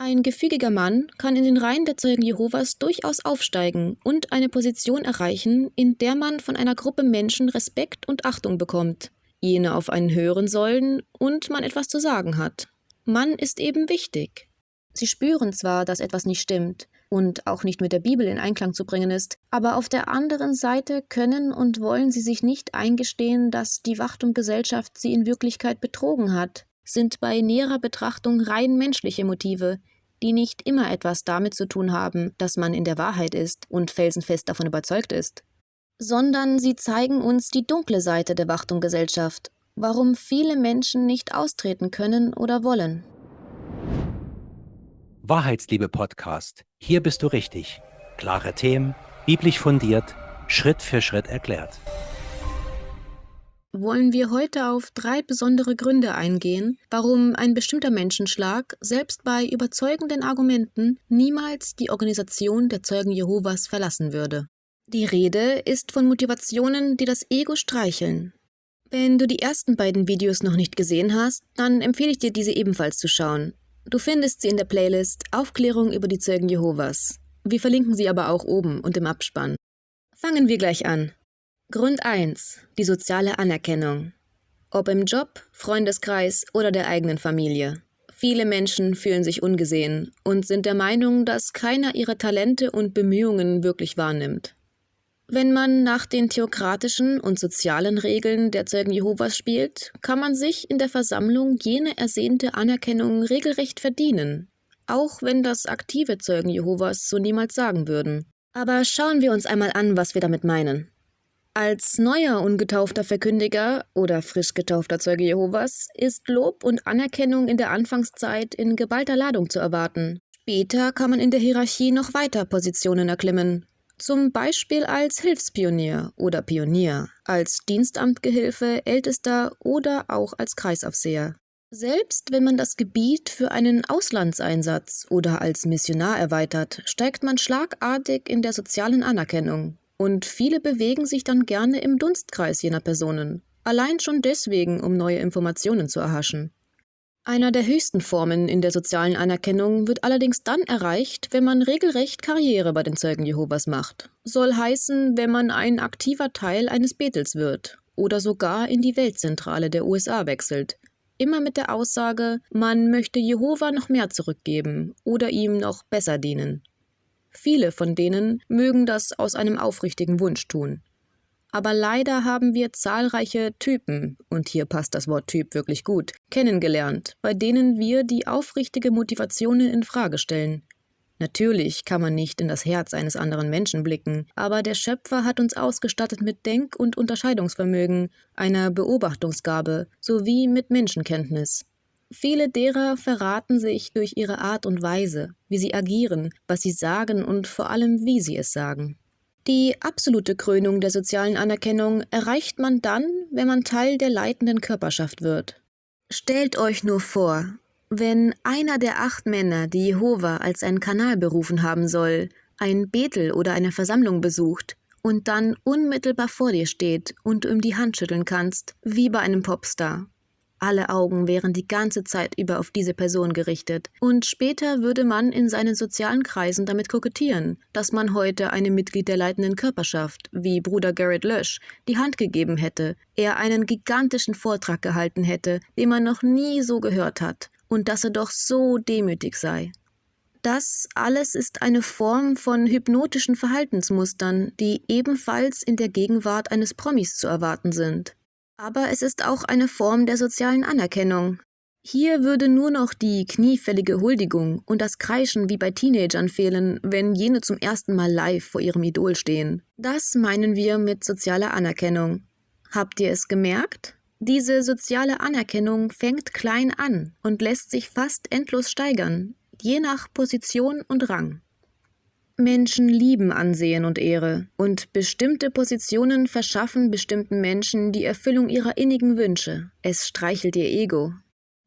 Ein gefügiger Mann kann in den Reihen der Zeugen Jehovas durchaus aufsteigen und eine Position erreichen, in der man von einer Gruppe Menschen Respekt und Achtung bekommt, jene auf einen hören sollen und man etwas zu sagen hat. Man ist eben wichtig. Sie spüren zwar, dass etwas nicht stimmt und auch nicht mit der Bibel in Einklang zu bringen ist, aber auf der anderen Seite können und wollen sie sich nicht eingestehen, dass die Wachtum-Gesellschaft sie in Wirklichkeit betrogen hat, sind bei näherer Betrachtung rein menschliche Motive, die nicht immer etwas damit zu tun haben, dass man in der Wahrheit ist und felsenfest davon überzeugt ist, sondern sie zeigen uns die dunkle Seite der Wachtum-Gesellschaft, warum viele Menschen nicht austreten können oder wollen. Wahrheitsliebe Podcast. Hier bist du richtig. Klare Themen, biblisch fundiert, Schritt für Schritt erklärt. Wollen wir heute auf 3 besondere Gründe eingehen, warum ein bestimmter Menschenschlag selbst bei überzeugenden Argumenten niemals die Organisation der Zeugen Jehovas verlassen würde. Die Rede ist von Motivationen, die das Ego streicheln. Wenn du die ersten beiden Videos noch nicht gesehen hast, dann empfehle ich dir, diese ebenfalls zu schauen. Du findest sie in der Playlist Aufklärung über die Zeugen Jehovas. Wir verlinken sie aber auch oben und im Abspann. Fangen wir gleich an. Grund 1. Die soziale Anerkennung. Ob im Job, Freundeskreis oder der eigenen Familie. Viele Menschen fühlen sich ungesehen und sind der Meinung, dass keiner ihre Talente und Bemühungen wirklich wahrnimmt. Wenn man nach den theokratischen und sozialen Regeln der Zeugen Jehovas spielt, kann man sich in der Versammlung jene ersehnte Anerkennung regelrecht verdienen, auch wenn das aktive Zeugen Jehovas so niemals sagen würden. Aber schauen wir uns einmal an, was wir damit meinen. Als neuer ungetaufter Verkündiger oder frisch getaufter Zeuge Jehovas ist Lob und Anerkennung in der Anfangszeit in geballter Ladung zu erwarten. Später kann man in der Hierarchie noch weiter Positionen erklimmen. Zum Beispiel als Hilfspionier oder Pionier, als Dienstamtgehilfe, Ältester oder auch als Kreisaufseher. Selbst wenn man das Gebiet für einen Auslandseinsatz oder als Missionar erweitert, steigt man schlagartig in der sozialen Anerkennung. Und viele bewegen sich dann gerne im Dunstkreis jener Personen, allein schon deswegen, um neue Informationen zu erhaschen. Einer der höchsten Formen in der sozialen Anerkennung wird allerdings dann erreicht, wenn man regelrecht Karriere bei den Zeugen Jehovas macht. Soll heißen, wenn man ein aktiver Teil eines Bethels wird oder sogar in die Weltzentrale der USA wechselt. Immer mit der Aussage, man möchte Jehova noch mehr zurückgeben oder ihm noch besser dienen. Viele von denen mögen das aus einem aufrichtigen Wunsch tun. Aber leider haben wir zahlreiche Typen, und hier passt das Wort Typ wirklich gut, kennengelernt, bei denen wir die aufrichtige Motivation in Frage stellen. Natürlich kann man nicht in das Herz eines anderen Menschen blicken, aber der Schöpfer hat uns ausgestattet mit Denk- und Unterscheidungsvermögen, einer Beobachtungsgabe sowie mit Menschenkenntnis. Viele derer verraten sich durch ihre Art und Weise, wie sie agieren, was sie sagen und vor allem, wie sie es sagen. Die absolute Krönung der sozialen Anerkennung erreicht man dann, wenn man Teil der leitenden Körperschaft wird. Stellt euch nur vor, wenn einer der 8 Männer, die Jehova als einen Kanal berufen haben soll, ein Bethel oder eine Versammlung besucht und dann unmittelbar vor dir steht und du ihm die Hand schütteln kannst, wie bei einem Popstar. Alle Augen wären die ganze Zeit über auf diese Person gerichtet. Und später würde man in seinen sozialen Kreisen damit kokettieren, dass man heute einem Mitglied der leitenden Körperschaft, wie Bruder Garrett Lösch, die Hand gegeben hätte, er einen gigantischen Vortrag gehalten hätte, den man noch nie so gehört hat, und dass er doch so demütig sei. Das alles ist eine Form von hypnotischen Verhaltensmustern, die ebenfalls in der Gegenwart eines Promis zu erwarten sind. Aber es ist auch eine Form der sozialen Anerkennung. Hier würde nur noch die kniefällige Huldigung und das Kreischen wie bei Teenagern fehlen, wenn jene zum ersten Mal live vor ihrem Idol stehen. Das meinen wir mit sozialer Anerkennung. Habt ihr es gemerkt? Diese soziale Anerkennung fängt klein an und lässt sich fast endlos steigern, je nach Position und Rang. Menschen lieben Ansehen und Ehre, und bestimmte Positionen verschaffen bestimmten Menschen die Erfüllung ihrer innigen Wünsche. Es streichelt ihr Ego.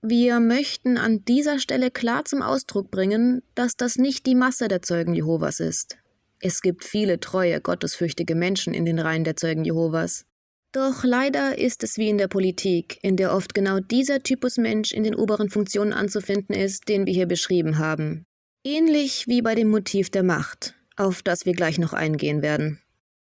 Wir möchten an dieser Stelle klar zum Ausdruck bringen, dass das nicht die Masse der Zeugen Jehovas ist. Es gibt viele treue, gottesfürchtige Menschen in den Reihen der Zeugen Jehovas. Doch leider ist es wie in der Politik, in der oft genau dieser Typus Mensch in den oberen Funktionen anzufinden ist, den wir hier beschrieben haben. Ähnlich wie bei dem Motiv der Macht, auf das wir gleich noch eingehen werden.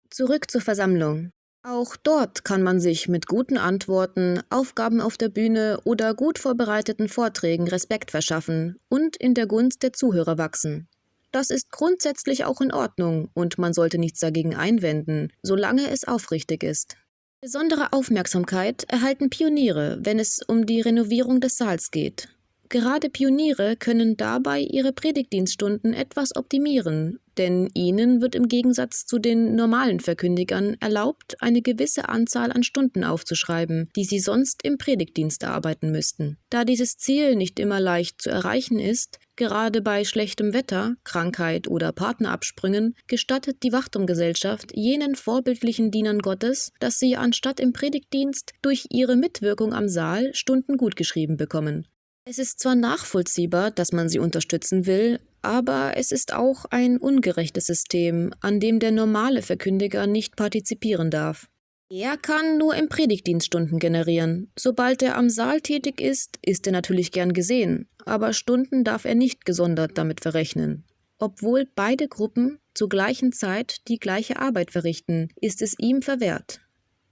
Zurück zur Versammlung. Auch dort kann man sich mit guten Antworten, Aufgaben auf der Bühne oder gut vorbereiteten Vorträgen Respekt verschaffen und in der Gunst der Zuhörer wachsen. Das ist grundsätzlich auch in Ordnung und man sollte nichts dagegen einwenden, solange es aufrichtig ist. Besondere Aufmerksamkeit erhalten Pioniere, wenn es um die Renovierung des Saals geht. Gerade Pioniere können dabei ihre Predigtdienststunden etwas optimieren, denn ihnen wird im Gegensatz zu den normalen Verkündigern erlaubt, eine gewisse Anzahl an Stunden aufzuschreiben, die sie sonst im Predigtdienst erarbeiten müssten. Da dieses Ziel nicht immer leicht zu erreichen ist, gerade bei schlechtem Wetter, Krankheit oder Partnerabsprüngen, gestattet die Wachturmgesellschaft jenen vorbildlichen Dienern Gottes, dass sie anstatt im Predigtdienst durch ihre Mitwirkung am Saal Stunden gutgeschrieben bekommen. Es ist zwar nachvollziehbar, dass man sie unterstützen will, aber es ist auch ein ungerechtes System, an dem der normale Verkündiger nicht partizipieren darf. Er kann nur im Predigtdienst Stunden generieren. Sobald er am Saal tätig ist er natürlich gern gesehen, aber Stunden darf er nicht gesondert damit verrechnen. Obwohl beide Gruppen zur gleichen Zeit die gleiche Arbeit verrichten, ist es ihm verwehrt.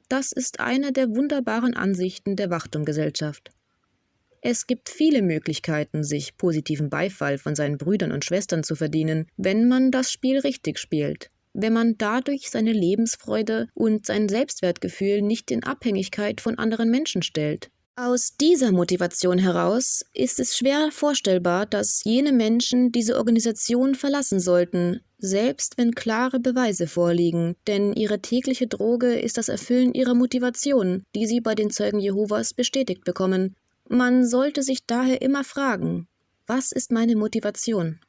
Das ist eine der wunderbaren Ansichten der Wachturmgesellschaft. Es gibt viele Möglichkeiten, sich positiven Beifall von seinen Brüdern und Schwestern zu verdienen, wenn man das Spiel richtig spielt. Wenn man dadurch seine Lebensfreude und sein Selbstwertgefühl nicht in Abhängigkeit von anderen Menschen stellt. Aus dieser Motivation heraus ist es schwer vorstellbar, dass jene Menschen diese Organisation verlassen sollten, selbst wenn klare Beweise vorliegen, denn ihre tägliche Droge ist das Erfüllen ihrer Motivation, die sie bei den Zeugen Jehovas bestätigt bekommen. Man sollte sich daher immer fragen, was ist meine Motivation?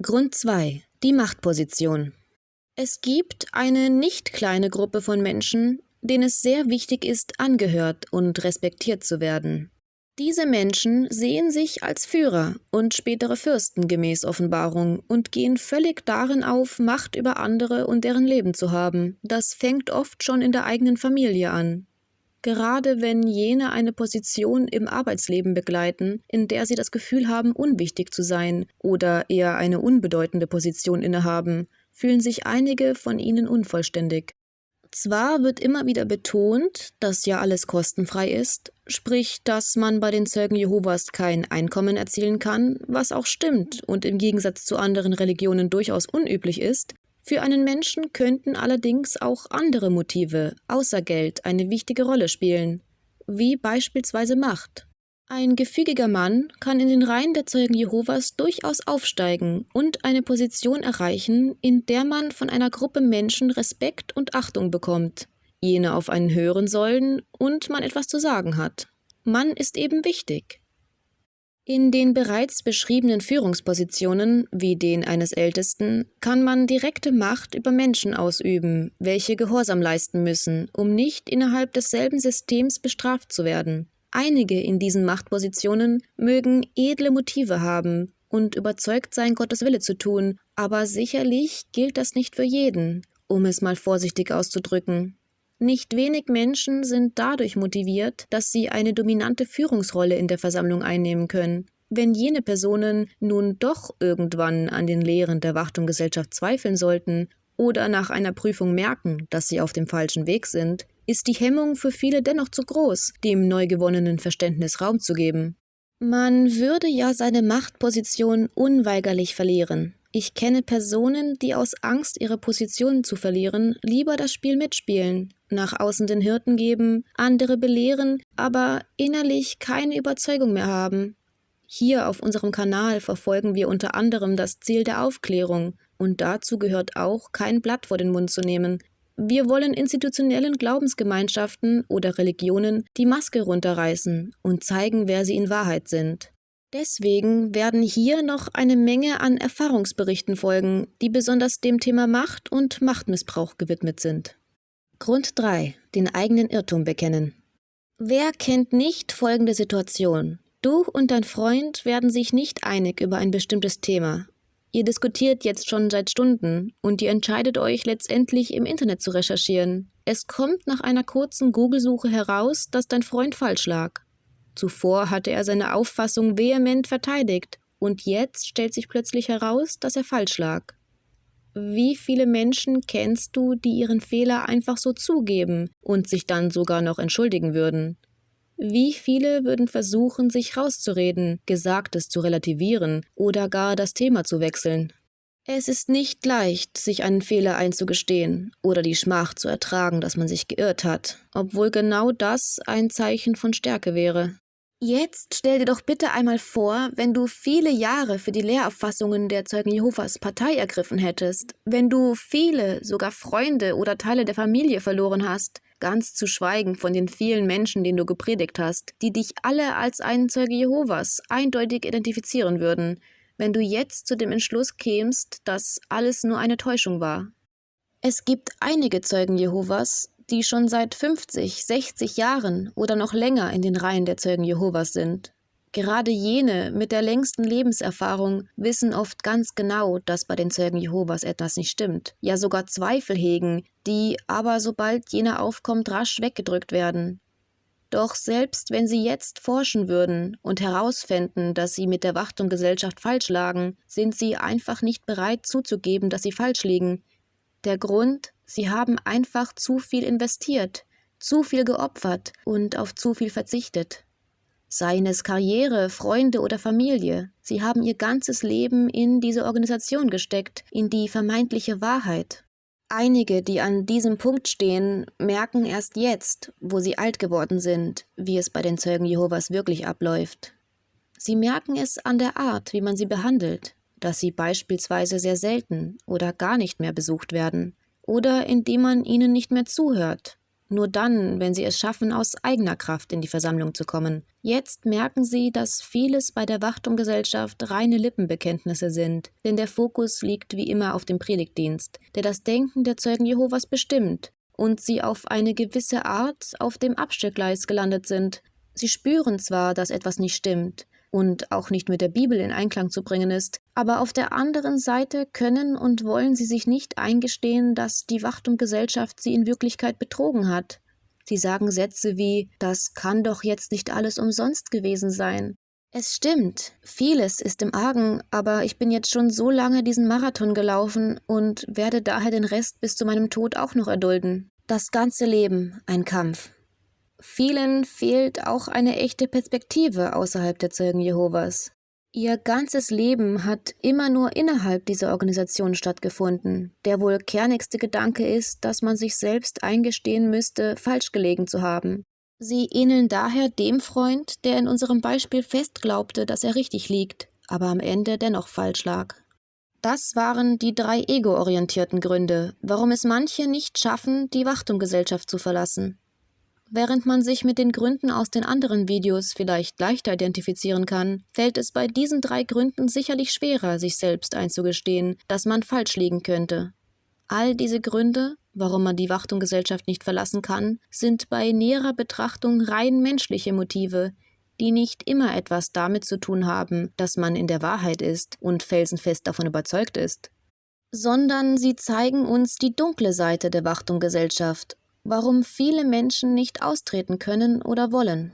Grund 2. Die Machtposition. Es gibt eine nicht kleine Gruppe von Menschen, denen es sehr wichtig ist, angehört und respektiert zu werden. Diese Menschen sehen sich als Führer und spätere Fürsten gemäß Offenbarung und gehen völlig darin auf, Macht über andere und deren Leben zu haben. Das fängt oft schon in der eigenen Familie an. Gerade wenn jene eine Position im Arbeitsleben begleiten, in der sie das Gefühl haben, unwichtig zu sein oder eher eine unbedeutende Position innehaben, fühlen sich einige von ihnen unvollständig. Zwar wird immer wieder betont, dass ja alles kostenfrei ist, sprich, dass man bei den Zeugen Jehovas kein Einkommen erzielen kann, was auch stimmt und im Gegensatz zu anderen Religionen durchaus unüblich ist. Für einen Menschen könnten allerdings auch andere Motive außer Geld eine wichtige Rolle spielen, wie beispielsweise Macht. Ein gefügiger Mann kann in den Reihen der Zeugen Jehovas durchaus aufsteigen und eine Position erreichen, in der man von einer Gruppe Menschen Respekt und Achtung bekommt, jene auf einen hören sollen und man etwas zu sagen hat. Man ist eben wichtig. In den bereits beschriebenen Führungspositionen, wie den eines Ältesten, kann man direkte Macht über Menschen ausüben, welche Gehorsam leisten müssen, um nicht innerhalb desselben Systems bestraft zu werden. Einige in diesen Machtpositionen mögen edle Motive haben und überzeugt sein, Gottes Wille zu tun, aber sicherlich gilt das nicht für jeden, um es mal vorsichtig auszudrücken. Nicht wenig Menschen sind dadurch motiviert, dass sie eine dominante Führungsrolle in der Versammlung einnehmen können. Wenn jene Personen nun doch irgendwann an den Lehren der Wachturmgesellschaft zweifeln sollten oder nach einer Prüfung merken, dass sie auf dem falschen Weg sind, ist die Hemmung für viele dennoch zu groß, dem neu gewonnenen Verständnis Raum zu geben. Man würde ja seine Machtposition unweigerlich verlieren. Ich kenne Personen, die aus Angst, ihre Position zu verlieren, lieber das Spiel mitspielen, nach außen den Hirten geben, andere belehren, aber innerlich keine Überzeugung mehr haben. Hier auf unserem Kanal verfolgen wir unter anderem das Ziel der Aufklärung und dazu gehört auch, kein Blatt vor den Mund zu nehmen. Wir wollen institutionellen Glaubensgemeinschaften oder Religionen die Maske runterreißen und zeigen, wer sie in Wahrheit sind. Deswegen werden hier noch eine Menge an Erfahrungsberichten folgen, die besonders dem Thema Macht und Machtmissbrauch gewidmet sind. Grund 3. Den eigenen Irrtum bekennen. Wer kennt nicht folgende Situation? Du und dein Freund werden sich nicht einig über ein bestimmtes Thema. Ihr diskutiert jetzt schon seit Stunden und ihr entscheidet euch letztendlich im Internet zu recherchieren. Es kommt nach einer kurzen Google-Suche heraus, dass dein Freund falsch lag. Zuvor hatte er seine Auffassung vehement verteidigt und jetzt stellt sich plötzlich heraus, dass er falsch lag. Wie viele Menschen kennst du, die ihren Fehler einfach so zugeben und sich dann sogar noch entschuldigen würden? Wie viele würden versuchen, sich rauszureden, Gesagtes zu relativieren oder gar das Thema zu wechseln? Es ist nicht leicht, sich einen Fehler einzugestehen oder die Schmach zu ertragen, dass man sich geirrt hat, obwohl genau das ein Zeichen von Stärke wäre. Jetzt stell dir doch bitte einmal vor, wenn du viele Jahre für die Lehrauffassungen der Zeugen Jehovas Partei ergriffen hättest, wenn du viele, sogar Freunde oder Teile der Familie verloren hast, ganz zu schweigen von den vielen Menschen, denen du gepredigt hast, die dich alle als einen Zeuge Jehovas eindeutig identifizieren würden, wenn du jetzt zu dem Entschluss kämst, dass alles nur eine Täuschung war. Es gibt einige Zeugen Jehovas, die schon seit 50, 60 Jahren oder noch länger in den Reihen der Zeugen Jehovas sind. Gerade jene mit der längsten Lebenserfahrung wissen oft ganz genau, dass bei den Zeugen Jehovas etwas nicht stimmt, ja sogar Zweifel hegen, die aber sobald jener aufkommt, rasch weggedrückt werden. Doch selbst wenn sie jetzt forschen würden und herausfänden, dass sie mit der Wachtum-Gesellschaft falsch lagen, sind sie einfach nicht bereit zuzugeben, dass sie falsch liegen. Der Grund: Sie haben einfach zu viel investiert, zu viel geopfert und auf zu viel verzichtet. Seien es Karriere, Freunde oder Familie, sie haben ihr ganzes Leben in diese Organisation gesteckt, in die vermeintliche Wahrheit. Einige, die an diesem Punkt stehen, merken erst jetzt, wo sie alt geworden sind, wie es bei den Zeugen Jehovas wirklich abläuft. Sie merken es an der Art, wie man sie behandelt, dass sie beispielsweise sehr selten oder gar nicht mehr besucht werden, oder indem man ihnen nicht mehr zuhört, nur dann, wenn sie es schaffen, aus eigener Kraft in die Versammlung zu kommen. Jetzt merken sie, dass vieles bei der Wachtum-Gesellschaft reine Lippenbekenntnisse sind, denn der Fokus liegt wie immer auf dem Predigtdienst, der das Denken der Zeugen Jehovas bestimmt und sie auf eine gewisse Art auf dem Abstellgleis gelandet sind. Sie spüren zwar, dass etwas nicht stimmt und auch nicht mit der Bibel in Einklang zu bringen ist, aber auf der anderen Seite können und wollen sie sich nicht eingestehen, dass die Wachtum-Gesellschaft sie in Wirklichkeit betrogen hat. Sie sagen Sätze wie: Das kann doch jetzt nicht alles umsonst gewesen sein. Es stimmt, vieles ist im Argen, aber ich bin jetzt schon so lange diesen Marathon gelaufen und werde daher den Rest bis zu meinem Tod auch noch erdulden. Das ganze Leben ein Kampf. Vielen fehlt auch eine echte Perspektive außerhalb der Zeugen Jehovas. Ihr ganzes Leben hat immer nur innerhalb dieser Organisation stattgefunden. Der wohl kernigste Gedanke ist, dass man sich selbst eingestehen müsste, falsch gelegen zu haben. Sie ähneln daher dem Freund, der in unserem Beispiel fest glaubte, dass er richtig liegt, aber am Ende dennoch falsch lag. Das waren die 3 ego-orientierten Gründe, warum es manche nicht schaffen, die Wachtum-Gesellschaft zu verlassen. Während man sich mit den Gründen aus den anderen Videos vielleicht leichter identifizieren kann, fällt es bei diesen 3 Gründen sicherlich schwerer, sich selbst einzugestehen, dass man falsch liegen könnte. All diese Gründe, warum man die Wachtum-Gesellschaft nicht verlassen kann, sind bei näherer Betrachtung rein menschliche Motive, die nicht immer etwas damit zu tun haben, dass man in der Wahrheit ist und felsenfest davon überzeugt ist, sondern sie zeigen uns die dunkle Seite der Wachtum-Gesellschaft, warum viele Menschen nicht austreten können oder wollen.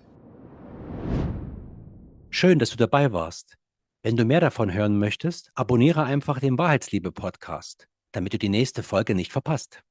Schön, dass du dabei warst. Wenn du mehr davon hören möchtest, abonniere einfach den Wahrheitsliebe-Podcast, damit du die nächste Folge nicht verpasst.